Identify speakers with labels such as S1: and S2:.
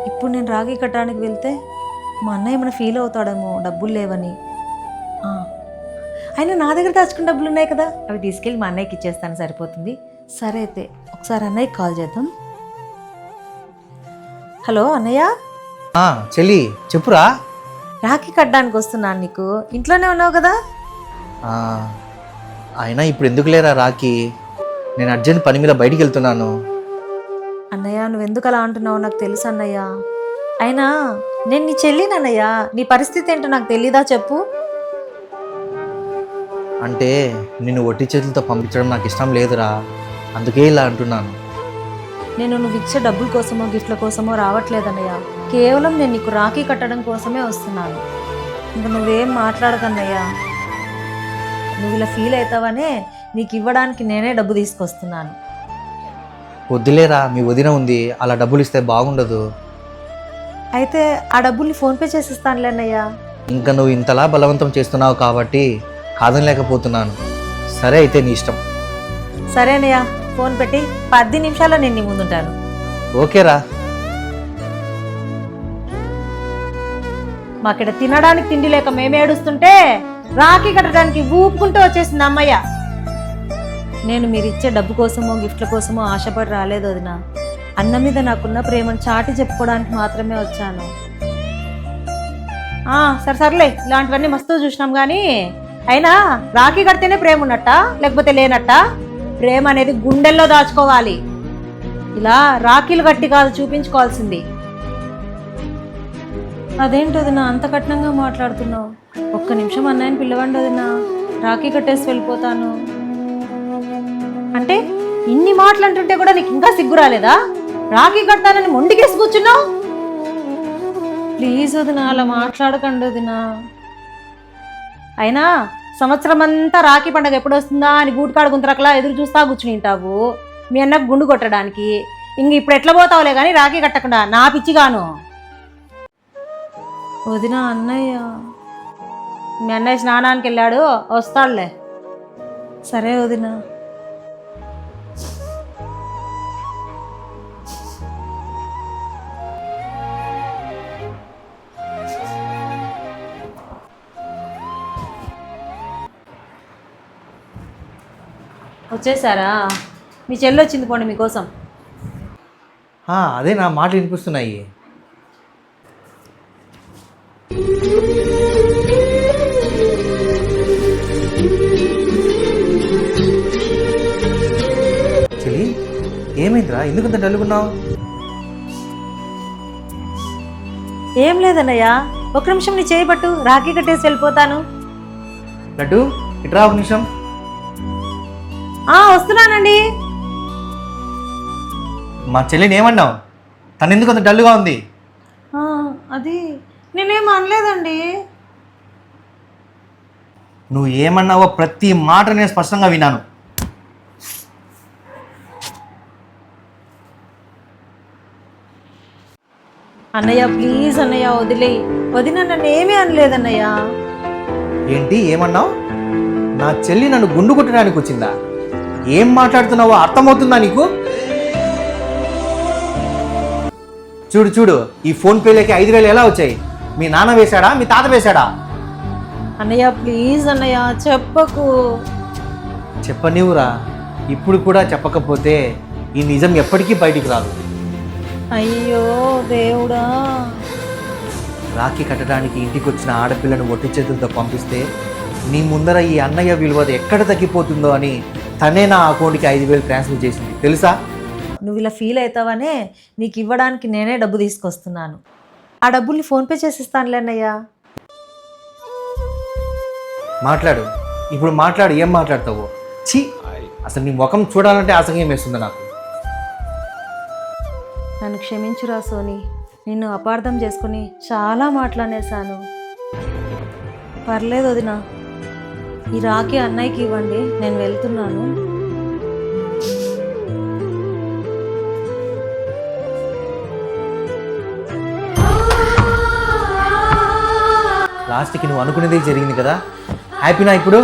S1: ఇప్పుడు నేను రాఖీ కట్టడానికి వెళ్తే మా అన్నయ్య ఏమైనా ఫీల్ అవుతాడేమో డబ్బులు లేవని. అయినా నా దగ్గర దాచుకున్న డబ్బులు ఉన్నాయి కదా, అవి తీసుకెళ్ళి మా అన్నయ్యకి ఇచ్చేస్తాను, సరిపోతుంది. సరే అయితే ఒకసారి అన్నయ్యకి కాల్ చేద్దాం. హలో అన్నయ్య.
S2: చెల్లి చెప్పురా.
S1: రాఖీ కట్టడానికి వస్తున్నాను, నీకు ఇంట్లోనే ఉన్నావు కదా.
S2: అయినా ఇప్పుడు ఎందుకు లేరా రాఖీ, నేను అర్జెంట్ పని మీద బయటికి వెళ్తున్నాను.
S1: అన్నయ్య నువ్వెందుకు అలా అంటున్నావు నాకు తెలుసు అన్నయ్య. అయినా నేను నీ చెల్లినన్నయ్య, నీ పరిస్థితి ఏంటో నాకు తెలీదా చెప్పు.
S2: అంటే నిన్ను ఒట్టి చేతులతో పంపించడం నాకు ఇష్టం లేదురా, అందుకే ఇలా అంటున్నాను.
S1: నేను నువ్వు ఇచ్చే డబ్బుల కోసమో గిఫ్ట్ల కోసమో రావట్లేదన్నయ్య, కేవలం నేను నీకు రాఖీ కట్టడం కోసమే వస్తున్నాను. ఇంకా నువ్వేం మాట్లాడకన్నయ్యా, నువ్వు ఇలా ఫీల్ అవుతావనే నీకు ఇవ్వడానికి నేనే డబ్బు తీసుకొస్తున్నాను.
S2: వద్దులేరా, మీ వదిన ఉంది, అలా డబ్బులు ఇస్తే బాగుండదు.
S1: అయితే ఆ డబ్బుల్ని ఫోన్పే చేసిస్తానులే అన్నయ్యా.
S2: ఇంకా నువ్వు ఇంతలా బలవంతం చేస్తున్నావు కాబట్టి కాదనలేకపోతున్నాను. సరే అయితే నీ ఇష్టం.
S1: సరే అన్నయ్య, ఫోన్ పెట్టి 10 నిమిషాల్లో నేను నీ ముందుంటాను.
S2: ఓకేరా.
S1: మాకిడ తినడానికి తిండి లేక మేము ఏడుస్తుంటే రాఖీ కట్టడానికి ఊపుకుంటూ వచ్చేసింది అమ్మయ్య. నేను మీరు ఇచ్చే డబ్బు కోసమో గిఫ్ట్ల కోసమో ఆశపడి రాలేదు వదినా, అన్న మీద నాకున్న ప్రేమను చాటి చెప్పుకోవడానికి మాత్రమే వచ్చాను. సర్లే, ఇలాంటివన్నీ మస్తు చూసినాం కానీ అయినా రాఖీ కడితేనే ప్రేమ ఉన్నట్టా లేకపోతే లేనట్టా? ప్రేమ అనేది గుండెల్లో దాచుకోవాలి, ఇలా రాఖీలు కట్టి కాదు చూపించుకోవాల్సింది. అదేంటి వదినా అంత కఠినంగా మాట్లాడుతున్నావు? ఒక్క నిమిషం అన్నయ్యని పిల్లవండి వదినా, రాఖీ కట్టేసి వెళ్ళిపోతాను. అంటే ఇన్ని మాటలు అంటుంటే కూడా నీకు ఇంకా సిగ్గు రాలేదా? రాఖీ కడతానని మొండికేసి కూర్చున్నావు. ప్లీజ్ వదినా అలా మాట్లాడకండి వదినా. అయినా సంవత్సరం అంతా రాఖీ పండుగ ఎప్పుడు వస్తుందా అని గూటుకాడు గుంతరకలా ఎదురు చూస్తా కూర్చునింటావు మీ అన్నకు గుండు కొట్టడానికి. ఇంక ఇప్పుడు ఎట్లా పోతావులే కానీ రాఖీ కట్టకుండా, నా పిచ్చిగాను. వదినా అన్నయ్య, మీ అన్నయ్య స్నానానికి వెళ్ళాడు, వస్తాడులే. సరే వదినా. వచ్చేసారా? మీ చెల్లి వచ్చింది పోండి మీకోసం.
S2: అదే నా మాటలు వినిపిస్తున్నాయి. చెల్లి ఏమైందిరా, ఎందుకంత డల్లుకున్నావు?
S1: ఏం లేదన్నయ్యా, ఒక నిమిషం నీ చేయి పట్టు, రాఖీ కట్టేసి వెళ్ళిపోతాను.
S2: లడ్డు ఇట్రా ఒక నిమిషం.
S1: వస్తున్నానండి.
S2: మా చెల్లిని ఏమన్నావు? తను ఎందుకు అంత డల్లుగా ఉంది?
S1: అది నేనేం అనలేదండి.
S2: నువ్వు ఏమన్నావో ప్రతి మాట నేను స్పష్టంగా విన్నాను.
S1: అన్నయ్య ప్లీజ్ అన్నయ్య వదిలే. వదిన నన్ను ఏమీ అనలేదన్నయ్య.
S2: ఏంటి ఏమన్నావు? నా చెల్లి నన్ను గుండు కొట్టడానికి వచ్చిందా? ఏం మాట్లాడుతున్నావో అర్థమవుతుందా నీకు? చూడు చూడు, ఈ ఫోన్ పేలోకి 5,000 ఎలా వచ్చాయి? మీ నాన్న వేశాడా, మీ తాత వేశాడా?
S1: అన్నయ్య ప్లీజ్ అన్నయ్య చెప్పకు.
S2: చెప్పనివ్వురా, ఇప్పుడు కూడా చెప్పకపోతే ఈ నిజం ఎప్పటికీ బయటికి రాదు.
S1: అయ్యో దేవుడా.
S2: రాఖీ కట్టడానికి ఇంటికి వచ్చిన ఆడపిల్లను ఒట్టి చేతులతో పంపిస్తే నీ ముందర ఈ అన్నయ్య విలువ ఎక్కడ తగ్గిపోతుందో అని తనే నా అకౌంట్కి 5,000 ట్రాన్స్ఫర్ చేసింది, తెలుసా?
S1: నువ్వు ఇలా ఫీల్ అవుతావనే నీకు ఇవ్వడానికి నేనే డబ్బు తీసుకొస్తున్నాను. ఆ డబ్బుల్ని ఫోన్పే చేసిస్తానులే అన్నయ్య.
S2: మాట్లాడు, ఇప్పుడు మాట్లాడు. ఏం మాట్లాడతావు? ఛీ, అసలు నీ ముఖం చూడాలంటే అసహ్యం వేస్తుంది నాకు.
S1: నన్ను క్షమించురా సోని, నిన్ను అపార్థం చేసుకుని చాలా మాట్లాడేశాను. పర్లేదు వదినా, ఈ రాఖీ అన్నయ్యకి ఇవ్వండి, నేను వెళ్తున్నాను.
S2: లాస్ట్కి నువ్వు అనుకునేదే జరిగింది కదా, హ్యాపీనా ఇప్పుడు?